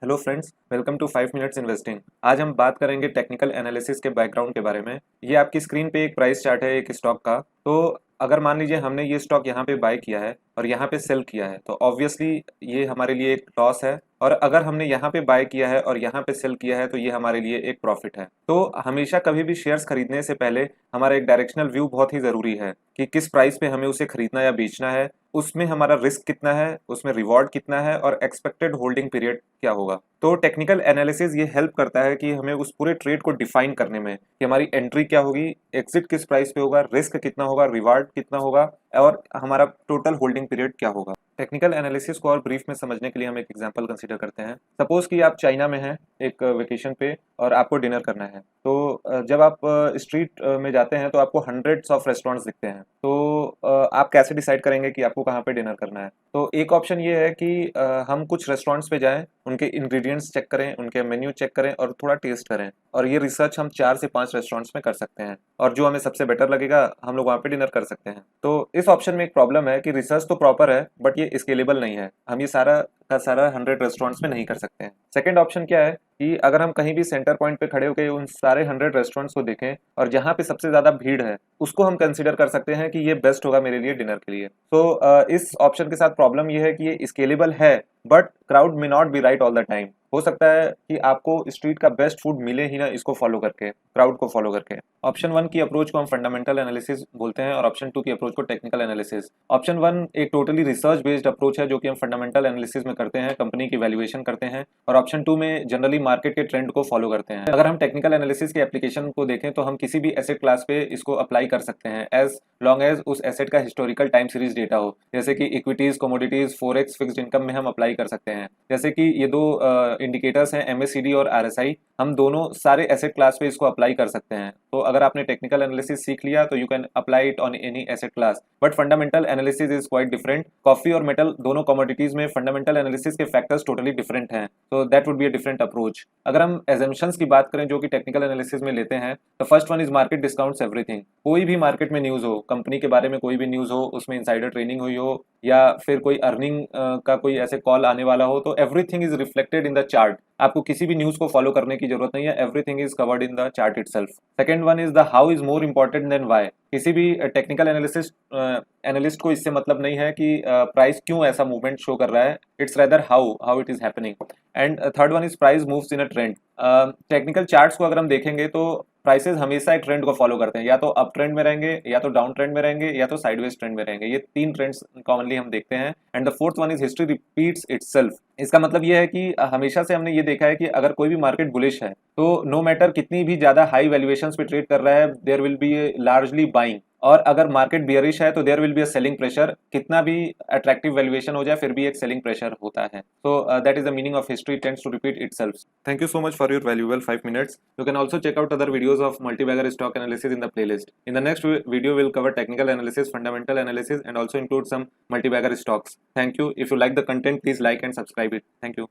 Hello friends, welcome to 5 minutes investing. आज हम बात करेंगे टेक्निकल एनालिसिस के बैकग्राउंड के बारे में। ये आपकी स्क्रीन पे एक प्राइस चार्ट है एक स्टॉक का। तो अगर मान लीजिए हमने ये स्टॉक यहाँ पे बाय किया है और यहाँ पे सेल किया है तो ऑब्वियसली ये हमारे लिए एक लॉस है। और अगर हमने यहाँ पे बाय किया है और यहाँ पे सेल किया है तो ये हमारे लिए एक प्रॉफिट है। तो हमेशा कभी भी शेयर्स खरीदने से पहले हमारा एक डायरेक्शनल व्यू बहुत ही ज़रूरी है कि किस प्राइस पे हमें उसे खरीदना या बेचना है, उसमें हमारा रिस्क कितना है, उसमें रिवॉर्ड कितना है और एक्सपेक्टेड होल्डिंग पीरियड क्या होगा। तो टेक्निकल एनालिसिस ये हेल्प करता है कि हमें उस पूरे ट्रेड को डिफाइन करने में कि हमारी एंट्री क्या होगी, एग्जिट किस प्राइस पे होगा, रिस्क कितना होगा, रिवार्ड कितना होगा और हमारा टोटल होल्डिंग पीरियड क्या होगा। टेक्निकल एनालिसिस को और ब्रीफ में समझने के लिए हम एक एग्जांपल कंसीडर करते हैं। सपोज कि आप चाइना में हैं एक वेकेशन पे और आपको डिनर करना है। तो जब आप स्ट्रीट में जाते हैं तो आपको हंड्रेड्स ऑफ रेस्टोरेंट्स दिखते हैं। तो आप कैसे डिसाइड करेंगे कि आपको कहाँ पे डिनर करना है। तो एक ऑप्शन ये है कि हम कुछ रेस्टोरेंट्स पे जाएं, उनके इंग्रेडिएंट्स चेक करें, उनके मेन्यू चेक करें और थोड़ा टेस्ट करें। और ये रिसर्च हम 4 से 5 रेस्टोरेंट्स में कर सकते हैं और जो हमें सबसे बेटर लगेगा हम लोग वहाँ पे डिनर कर सकते हैं। तो इस ऑप्शन में एक प्रॉब्लम है कि रिसर्च तो प्रॉपर है बट ये स्केलेबल नहीं है। हम ये सारा का सारा 100 रेस्टोरेंट्स में नहीं कर सकते हैं। सेकेंड ऑप्शन क्या है कि अगर हम कहीं भी सेंटर पॉइंट पे खड़े होकर उन सारे 100 रेस्टोरेंट्स को देखें और जहाँ पे सबसे ज्यादा भीड़ है उसको हम कंसिडर कर सकते हैं कि ये बेस्ट होगा मेरे लिए डिनर के लिए। तो इस ऑप्शन के साथ प्रॉब्लम ये है कि ये स्केलेबल है but crowd may not be right all the time. हो सकता है कि आपको स्ट्रीट का बेस्ट फूड मिले ही ना इसको फॉलो करके, क्राउड को फॉलो करके। ऑप्शन 1 की अप्रोच को हम फंडामेंटल एनालिसिस बोलते हैं और ऑप्शन 2 की अप्रोच को टेक्निकल एनालिसिस। ऑप्शन 1 एक टोटली रिसर्च बेस्ड अप्रोच है जो कि हम फंडामेंटल एनालिसिस में करते हैं, कंपनी की वैल्यूएशन करते हैं। और ऑप्शन 2 में जनरली मार्केट के ट्रेंड को फॉलो करते हैं। अगर हम टेक्निकल एनालिसिस के एप्लीकेशन को देखें तो हम किसी भी एसेट क्लास पे इसको अप्लाई कर सकते हैं एज लॉन्ग एज उस एसेट का हिस्टोरिकल टाइम सीरीज डेटा हो। जैसे कि equities, commodities, forex, fixed income में हम अप्लाई कर सकते हैं। जैसे कि ये दो इंडिकेटर्स हैं एमएससीडी और आरएसआई, हम दोनों सारे एसेट क्लास पे इसको अप्लाई कर सकते हैं। तो अगर आपने टेक्निकल एनालिसिस सीख लिया तो you can apply it on any asset class. But fundamental analysis is quite different. Coffee और मेटल दोनों कमोडिटीज में फंडामेंटल एनालिसिस के फैक्टर्स टोटली डिफरेंट हैं। तो that would be a different approach. अगर हम एजम्पशंस की बात करें जो कि टेक्निकल एनालिसिस में लेते हैं तो first one is market discounts everything. कोई भी मार्केट में न्यूज हो, कंपनी के बारे में कोई भी न्यूज हो, उसमें इनसाइडर ट्रेनिंग हुई हो या फिर कोई अर्निंग का कोई ऐसे कॉल आने वाला हो तो everything is reflected in the chart. आपको किसी भी न्यूज को फॉलो करने की जरूरत नहीं है, everything is covered in the chart itself. Second one is the how is more important than why. किसी भी टेक्निकल एनालिसिस एनालिस्ट को इससे मतलब नहीं है कि प्राइस क्यों ऐसा मूवमेंट शो कर रहा है, it's rather how how it is happening. And third one is price moves in a trend. Technical charts को अगर हम देखेंगे तो प्राइसेस हमेशा एक ट्रेंड को फॉलो करते हैं, या तो अप ट्रेंड में रहेंगे, या तो डाउन ट्रेंड में रहेंगे, या तो साइडवेज ट्रेंड में रहेंगे। ये 3 ट्रेंड्स कॉमनली हम देखते हैं। And the fourth one is history repeats itself. इसका मतलब ये है कि हमेशा से हमने ये देखा है कि अगर कोई भी मार्केट बुलिश है तो नो मैटर कितनी भी ज्यादा हाई वैल्यूएशंस पे ट्रेड कर रहा है there will be largely buying. और अगर मार्केट बियरिश है तो there will be a selling pressure. कितना भी अट्रैक्टिव वैल्यूएशन हो जाए फिर भी एक सेलिंग प्रेशर होता है। So that is the meaning of history tends to repeat itself. Thank you so much for your valuable 5 minutes. You can also check out other videos of multi-bagger stock analysis in the playlist. In the next video, we'll cover technical analysis, fundamental analysis, and also include some multi-bagger stocks. Thank you. If you like the content, please like and subscribe it. Thank you.